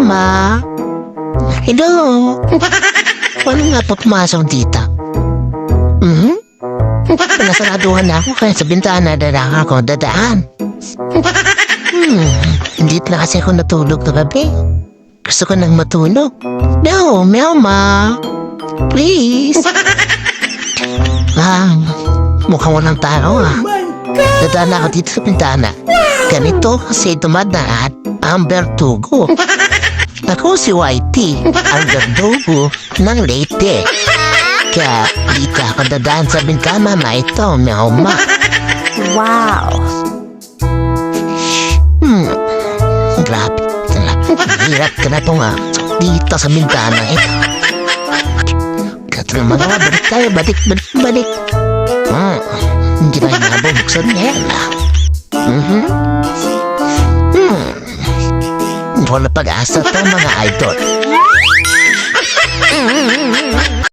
Ma. Hello. Paano nga po pumasok dito? Nasaraduhan na ako kaya sa bintana dadaan ako dadaan. Hindi na kasi ako natulog kagabi. Gusto ko nang matulog. No, meow ma. Please. Mukhang walang tao Dadaan ako dito sa bintana. Ganito kasi dumadaan ang bertugo. Ako si Whitey, ang bertugo ng Leyte. Kaya dito ako dadaan sa bintana na ito, meow ma. Wow! Grabe. Hirap ka na ito dito sa bintana ito. Kato naman balik tayo, balik. Hindi na nabubuksan yan Wala pag-asa to mga idol.